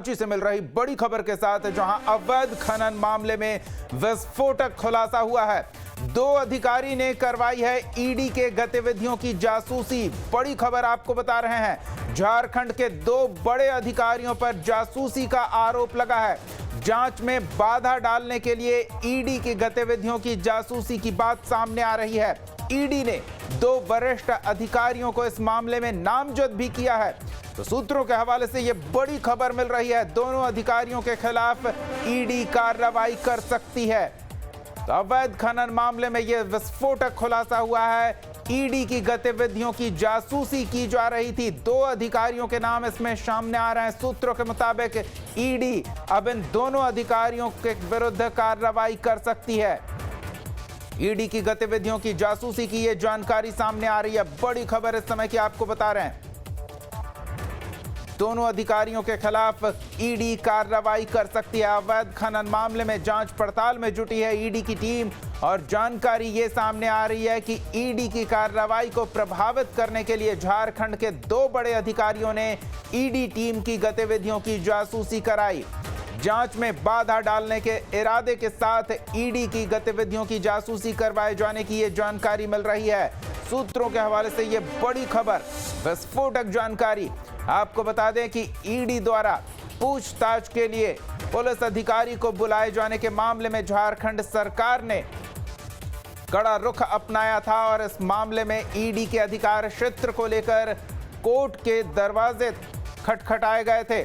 रांची से मिल रही बड़ी खबर के साथ, जहां अवैध खनन मामले में विस्फोटक खुलासा हुआ है। 2 अधिकारी ने करवाई है ईडी के गतिविधियों की जासूसी। बड़ी खबर आपको बता रहे हैं, झारखंड के 2 बड़े अधिकारियों पर जासूसी का आरोप लगा है। जांच में बाधा डालने के लिए ईडी की गतिविधियों की जासूसी की बात सामने आ रही है। ईडी ने 2 वरिष्ठ अधिकारियों को इस मामले में नामजद भी किया है। तो सूत्रों के हवाले से यह बड़ी खबर मिल रही है, दोनों अधिकारियों के खिलाफ ईडी कार्रवाई कर सकती है। तो अवैध खनन मामले में यह विस्फोटक खुलासा हुआ है। ईडी की गतिविधियों की जासूसी की जा रही थी। 2 अधिकारियों के नाम इसमें सामने आ रहे हैं। सूत्रों के मुताबिक ईडी अब इन दोनों अधिकारियों के विरुद्ध कार्रवाई कर सकती है। ईडी की गतिविधियों की जासूसी की यह जानकारी सामने आ रही है। बड़ी खबर इस समय की आपको बता रहे हैं, दोनों अधिकारियों के खिलाफ ईडी कार्रवाई कर सकती है। अवैध खनन मामले में जांच पड़ताल में जुटी है ईडी की टीम, और जानकारी ये सामने आ रही है कि ईडी की कार्रवाई को प्रभावित करने के लिए झारखंड के 2 बड़े अधिकारियों ने ईडी टीम की गतिविधियों की जासूसी कराई। जांच में बाधा डालने के इरादे के साथ ईडी की गतिविधियों की जासूसी करवाए जाने की ये जानकारी मिल रही है। सूत्रों के हवाले से ये बड़ी खबर, विस्फोटक जानकारी। आपको बता दें कि ईडी द्वारा पूछताछ के लिए पुलिस अधिकारी को बुलाए जाने के मामले में झारखंड सरकार ने कड़ा रुख अपनाया था, और इस मामले में ईडी के अधिकार क्षेत्र को लेकर कोर्ट के दरवाजे खटखटाए गए थे।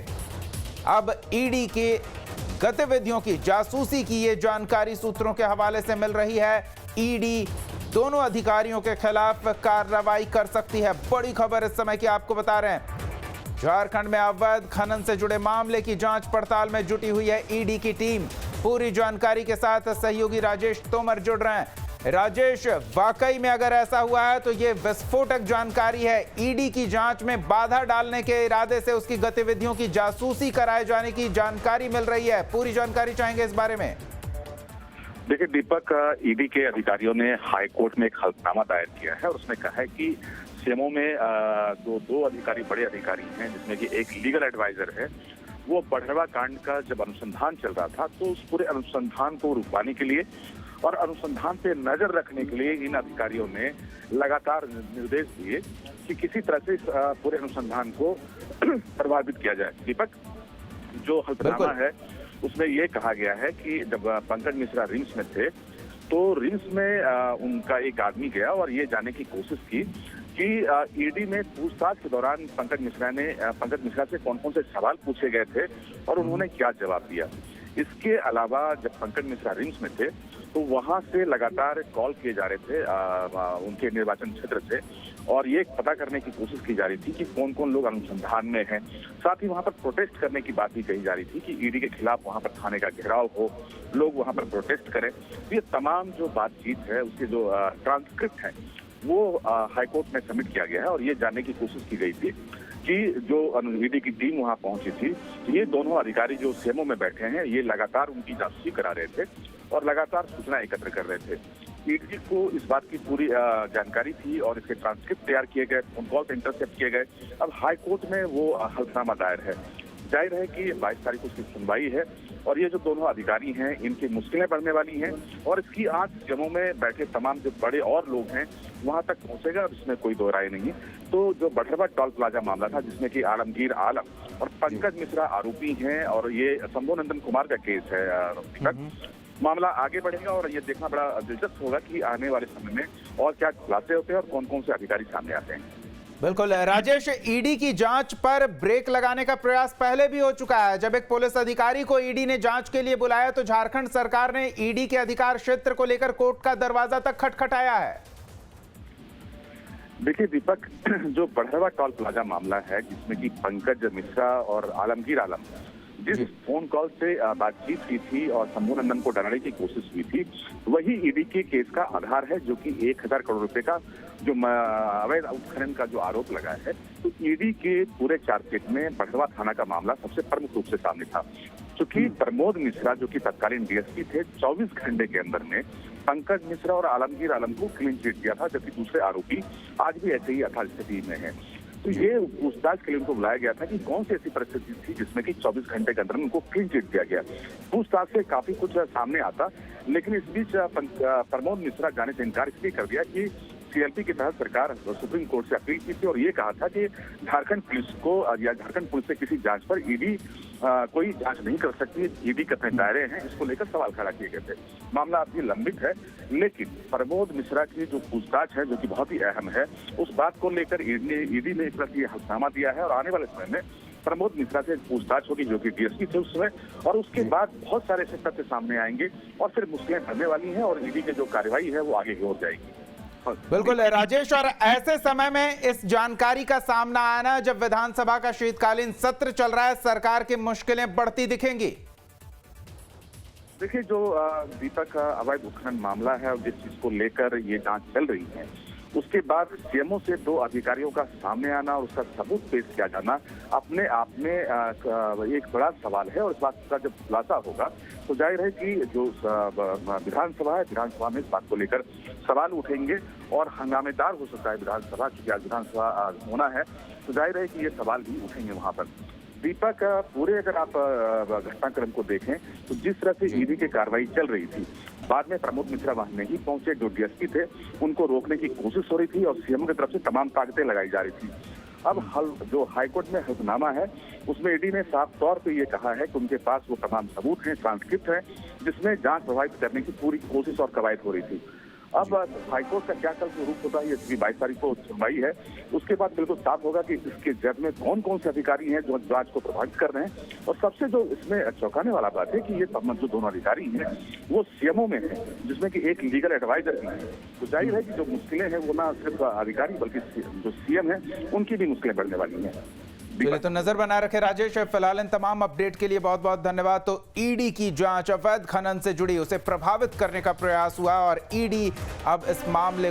अब ईडी की गतिविधियों की जासूसी की ये जानकारी सूत्रों के हवाले से मिल रही है। ईडी दोनों अधिकारियों के खिलाफ कार्रवाई कर सकती है। बड़ी खबर इस समय की आपको बता रहे हैं, झारखंड में अवैध खनन से जुड़े मामले की जांच पड़ताल में जुटी हुई है ईडी की टीम। पूरी जानकारी के साथ सहयोगी राजेश तोमर जुड़ रहे हैं। राजेश, वाकई में अगर ऐसा हुआ है तो ये विस्फोटक जानकारी है। ईडी की जांच में बाधा डालने के इरादे से उसकी गतिविधियों की जासूसी कराए जाने की जानकारी मिल रही है। पूरी जानकारी चाहेंगे इस बारे में। देखिए दीपक, ईडी के अधिकारियों ने हाई कोर्ट में एक हलफनामा दायर किया है, और उसमें कहा है कि सीएमओ में जो 2 अधिकारी बड़े अधिकारी हैं, जिसमें कि एक लीगल एडवाइजर है, वो बढ़वा कांड का जब अनुसंधान चल रहा था तो उस पूरे अनुसंधान को रुकवाने के लिए और अनुसंधान पे नजर रखने के लिए इन अधिकारियों ने लगातार निर्देश दिए कि किसी तरह से इस पूरे अनुसंधान को प्रभावित किया जाए। दीपक, जो हलफनामा है उसमें ये कहा गया है कि जब पंकज मिश्रा रिम्स में थे तो रिम्स में उनका एक आदमी गया और ये जानने की कोशिश की कि ईडी में पूछताछ के दौरान पंकज मिश्रा से कौन कौन से सवाल पूछे गए थे और उन्होंने क्या जवाब दिया। इसके अलावा जब पंकज मिश्रा रिम्स में थे तो वहां से लगातार कॉल किए जा रहे थे उनके निर्वाचन क्षेत्र से, और ये पता करने की कोशिश की जा रही थी कि कौन कौन लोग अनुसंधान में हैं। साथ ही वहां पर प्रोटेस्ट करने की बात भी कही जा रही थी कि ईडी के खिलाफ वहां पर थाने का घेराव हो, लोग वहां पर प्रोटेस्ट करें। ये तमाम जो बातचीत है उसके जो ट्रांसक्रिप्ट है वो हाईकोर्ट में सबमिट किया गया है, और ये जानने की कोशिश की गई थी कि जो ईडी की टीम वहां पहुंची थी, ये दोनों अधिकारी जो सीएमओ में बैठे हैं, ये लगातार उनकी जासूसी करा रहे थे और लगातार सूचना एकत्र कर रहे थे। ईडी को इस बात की पूरी जानकारी थी और इसके ट्रांसक्रिप्ट तैयार किए गए, फोन कॉल इंटरसेप्ट किए गए। अब हाई कोर्ट में वो हलफनामा दायर है। जाहिर है कि 22 तारीख को उसकी सुनवाई है, और ये जो दोनों अधिकारी हैं इनकी मुश्किलें बढ़ने वाली हैं, और इसकी आंच जम्मू में बैठे तमाम जो बड़े और लोग हैं वहां तक पहुंचेगा, और इसमें कोई दो राय नहीं। तो जो बढ़वा टोल प्लाजा मामला था जिसमें कि आलमगीर आलम और पंकज मिश्रा आरोपी हैं, और ये शंभुनंदन कुमार का केस है, मामला आगे बढ़ेगा और ये देखना बड़ा दिलचस्प होगा कि आने वाले समय में और क्या खुलासे होते हैं और कौन कौन से अधिकारी सामने आते हैं। बिल्कुल राजेश, ईडी की जांच पर ब्रेक लगाने का प्रयास पहले भी हो चुका है। जब एक पुलिस अधिकारी को ईडी ने जांच के लिए बुलाया तो झारखंड सरकार ने ईडी के अधिकार क्षेत्र को लेकर कोर्ट का दरवाजा तक खटखटाया है। देखिए दीपक, जो बढ़वा टोल प्लाजा मामला है जिसमें कि पंकज मिश्रा और आलमगीर आलम जिस फोन कॉल से बातचीत की थी और शंभुनंदन को डराने की कोशिश हुई थी, वही ईडी के केस का आधार है, जो कि 1000 करोड़ रुपए का जो अवैध उत्खनन का जो आरोप लगा है। तो ईडी के पूरे चार्जशीट में बढ़वा थाना का मामला सबसे प्रमुख रूप से सामने था, क्योंकि प्रमोद मिश्रा जो कि तत्कालीन डीएसपी थे, 24 घंटे के अंदर में पंकज मिश्रा और आलमगीर आलम को क्लीन चिट दिया था, जबकि दूसरे आरोपी आज भी ऐसे ही यथास्थिति में है। तो ये पूछताछ के लिए उनको बुलाया गया था कि कौन सी ऐसी परिस्थिति थी जिसमें कि 24 घंटे के अंदर उनको क्लीन चिट दिया गया। पूछताछ से काफी कुछ सामने आता, लेकिन इस बीच प्रमोद मिश्रा जाने से इनकार इसलिए कर दिया कि सीएलपी के तहत सरकार सुप्रीम कोर्ट से अपील की थी और ये कहा था कि झारखंड पुलिस को या झारखंड पुलिस से किसी जांच पर ईडी कोई जांच नहीं कर सकती। ईडी कितने दायरे हैं, इसको लेकर सवाल खड़ा किए गए थे। मामला अभी लंबित है, लेकिन प्रमोद मिश्रा की जो पूछताछ है, जो कि बहुत ही अहम है, उस बात को लेकर ईडी ने एक तरह की हल्फनामा दिया है और आने वाले समय में प्रमोद मिश्रा से पूछताछ होगी, जो कि डीएसपी थे उस समय, और उसके बाद बहुत सारे ऐसे तथ्य सामने आएंगे और फिर मुश्किलें बढ़ने वाली हैं और ईडी की जो कार्रवाई है वो आगे की ओर जाएगी। बिल्कुल राजेश, और ऐसे समय में इस जानकारी का सामना आना जब विधानसभा का शीतकालीन सत्र चल रहा है, सरकार की मुश्किलें बढ़ती दिखेंगी। देखिए, जो दीपक अवैध उत्खनन मामला है और जिस चीज को लेकर ये जांच चल रही है, उसके बाद सीएमओ से 2 अधिकारियों का सामने आना और उसका सबूत पेश किया जाना अपने आप में एक बड़ा सवाल है। और इस बात का जब खुलासा होगा तो जाहिर है कि जो विधानसभा है, विधानसभा में इस बात को लेकर सवाल उठेंगे और हंगामेदार हो सकता है विधानसभा, क्योंकि आज विधानसभा होना है, तो जाहिर है कि ये सवाल भी उठेंगे वहां पर। दीपक, पूरे अगर आप घटनाक्रम को देखें तो जिस तरह से ईडी की कार्रवाई चल रही थी, बाद में प्रमोद मिश्रा वहां नहीं पहुंचे, जो डीएसपी थे उनको रोकने की कोशिश हो रही थी और सीएम की तरफ से तमाम ताकतें लगाई जा रही थी। अब जो हाईकोर्ट में हल्फनामा है उसमें ईडी ने साफ तौर पे ये कहा है कि उनके पास वो तमाम सबूत हैं, ट्रांसक्रिप्ट है, जिसमें जांच प्रभावित करने की पूरी कोशिश और कवायद हो रही थी। अब हाईकोर्ट का क्या कल स्वरूप होता है, ये 22 तारीख को सुनवाई है, उसके बाद बिल्कुल साफ होगा कि इसके जज में कौन कौन से अधिकारी हैं जो जांच को प्रभावित कर रहे हैं। और सबसे जो इसमें चौंकाने वाला बात है कि ये जो दोनों अधिकारी हैं वो सीएमओ में है, जिसमें कि एक लीगल एडवाइजर भी है। तो जाहिर है कि जो मुश्किलें हैं वो ना सिर्फ अधिकारी बल्कि जो सीएम है उनकी भी मुश्किलें बढ़ने वाली हैं। चलिए, तो नजर बनाए रखे राजेश। फिलहाल इन तमाम अपडेट के लिए बहुत बहुत धन्यवाद। तो ईडी की जांच अवैध खनन से जुड़ी उसे प्रभावित करने का प्रयास हुआ और ईडी अब इस मामले